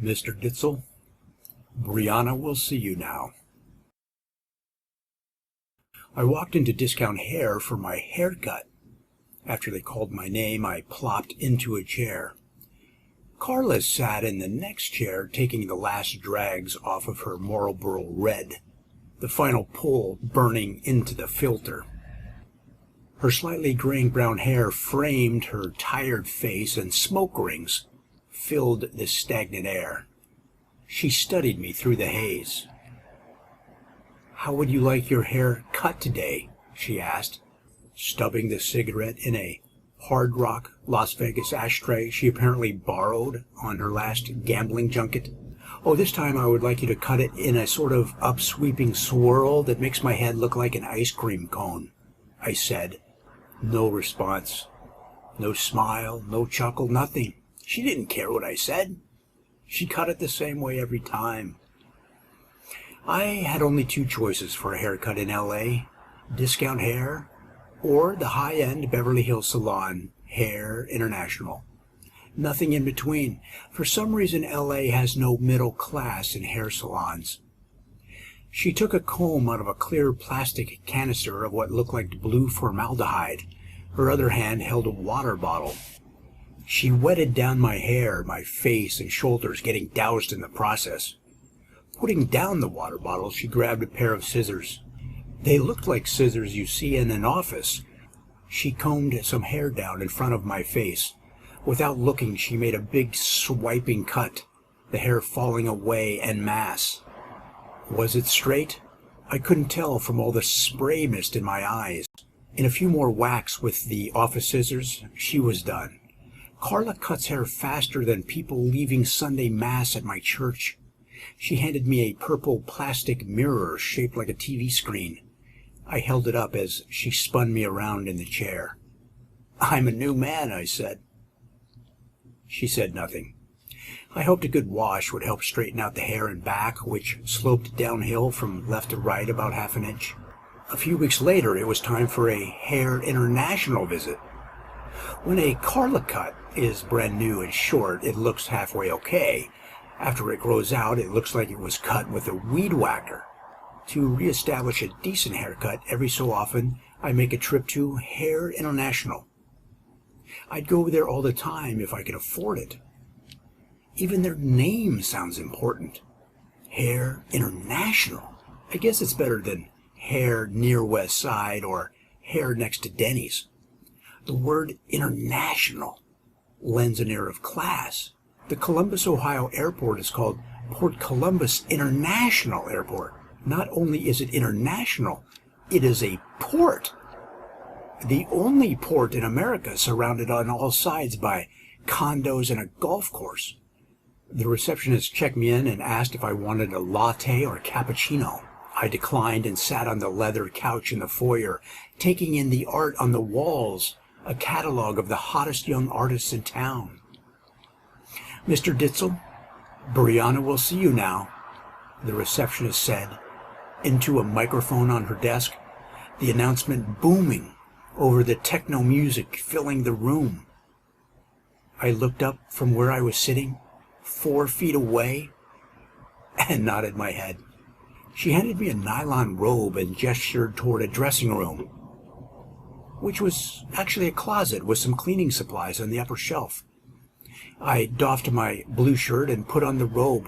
Mr. Ditzel, Brianna will see you now. I walked into Discount Hair for my haircut. After they called my name, I plopped into a chair. Carla sat in the next chair, taking the last drags off of her Marlboro Red, the final pull burning into the filter. Her slightly graying brown hair framed her tired face, and smoke rings filled the stagnant air. She studied me through the haze. "How would you like your hair cut today?" she asked, stubbing the cigarette in a Hard Rock Las Vegas ashtray she apparently borrowed on her last gambling junket. "Oh, this time I would like you to cut it in a sort of upsweeping swirl that makes my head look like an ice cream cone," I said. No response. No smile, no chuckle, nothing. She didn't care what I said. She cut it the same way every time. I had only two choices for a haircut in L.A., Discount Hair or the high-end Beverly Hills salon, Hair International. Nothing in between. For some reason, L.A. has no middle class in hair salons. She took a comb out of a clear plastic canister of what looked like blue formaldehyde. Her other hand held a water bottle. She wetted down my hair, my face, and shoulders, getting doused in the process. Putting down the water bottle, she grabbed a pair of scissors. They looked like scissors you see in an office. She combed some hair down in front of my face. Without looking, she made a big swiping cut, the hair falling away en masse. Was it straight? I couldn't tell from all the spray mist in my eyes. In a few more whacks with the office scissors, she was done. Carla cuts hair faster than people leaving Sunday Mass at my church. She handed me a purple plastic mirror shaped like a TV screen. I held it up as she spun me around in the chair. "I'm a new man," I said. She said nothing. I hoped a good wash would help straighten out the hair and back, which sloped downhill from left to right about half an inch. A few weeks later, it was time for a Hair International visit. When a Carla cut is brand new and short, it looks halfway okay. After it grows out, it looks like it was cut with a weed whacker. To reestablish a decent haircut, every so often, I make a trip to Hair International. I'd go there all the time if I could afford it. Even their name sounds important. Hair International. I guess it's better than Hair near West Side or Hair next to Denny's. The word international lends an air of class. The Columbus, Ohio airport is called Port Columbus International Airport. Not only is it international, it is a port. The only port in America surrounded on all sides by condos and a golf course. The receptionist checked me in and asked if I wanted a latte or a cappuccino. I declined and sat on the leather couch in the foyer, taking in the art on the walls, a catalog of the hottest young artists in town. "Mr. Ditzel, Brianna will see you now," the receptionist said, into a microphone on her desk, the announcement booming over the techno music filling the room. I looked up from where I was sitting, 4 feet away, and nodded my head. She handed me a nylon robe and gestured toward a dressing room, which was actually a closet with some cleaning supplies on the upper shelf. I doffed my blue shirt and put on the robe.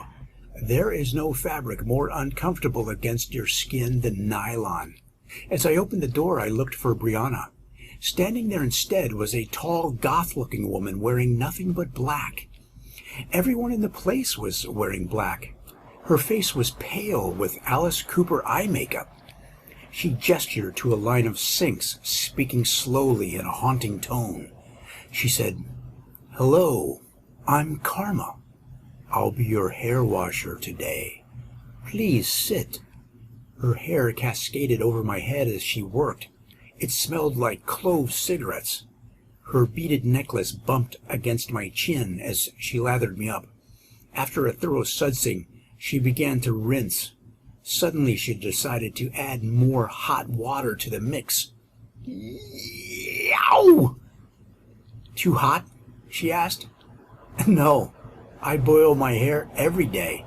There is no fabric more uncomfortable against your skin than nylon. As I opened the door, I looked for Brianna. Standing there instead was a tall, goth-looking woman wearing nothing but black. Everyone in the place was wearing black. Her face was pale with Alice Cooper eye makeup. She gestured to a line of sinks, speaking slowly in a haunting tone. She said, "Hello, I'm Karma. I'll be your hair washer today. Please sit." Her hair cascaded over my head as she worked. It smelled like clove cigarettes. Her beaded necklace bumped against my chin as she lathered me up. After a thorough sudsing, she began to rinse. Suddenly she decided to add more hot water to the mix. "Yow! Too hot?" she asked. "No, I boil my hair every day.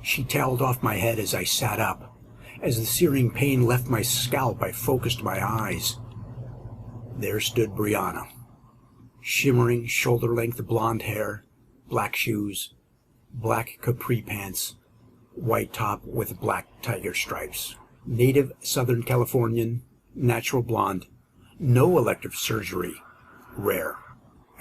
She toweled off my head as I sat up. As the searing pain left my scalp, I focused my eyes. There stood Brianna. Shimmering shoulder-length blonde hair, black shoes, black capri pants, white top with black tiger stripes. Native Southern Californian, natural blonde, no elective surgery, rare.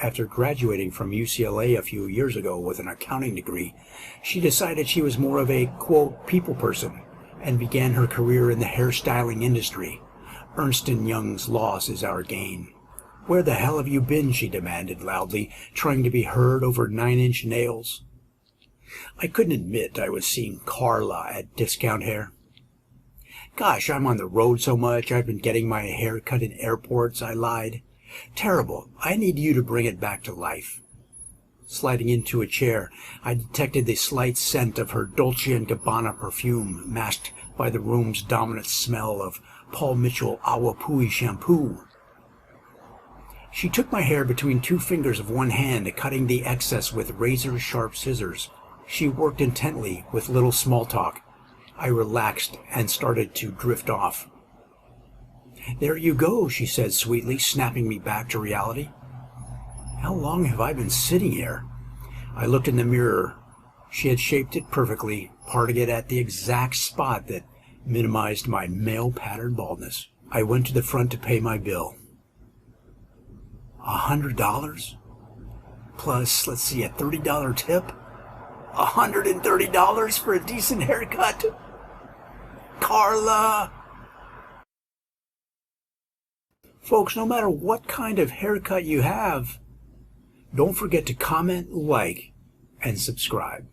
After graduating from UCLA a few years ago with an accounting degree, she decided she was more of a, quote, people person, and began her career in the hairstyling industry. Ernst & Young's loss is our gain. Where the hell have you been, she demanded loudly, trying to be heard over 9-inch nails. I couldn't admit I was seeing Carla at Discount Hair. Gosh, I'm on the road so much, I've been getting my hair cut in airports, I lied. Terrible. I need you to bring it back to life. Sliding into a chair, I detected the slight scent of her Dolce & Gabbana perfume, masked by the room's dominant smell of Paul Mitchell Awapui shampoo. She took my hair between two fingers of one hand, cutting the excess with razor-sharp scissors. She worked intently, with little small talk. I relaxed and started to drift off. There you go, she said sweetly, snapping me back to reality. How long have I been sitting here? I looked in the mirror. She had shaped it perfectly, parting it at the exact spot that minimized my male-pattern baldness. I went to the front to pay my bill. $100? Plus, let's see, a $30 tip? $130 for a decent haircut? Carla! Folks, no matter what kind of haircut you have, don't forget to comment, like, and subscribe.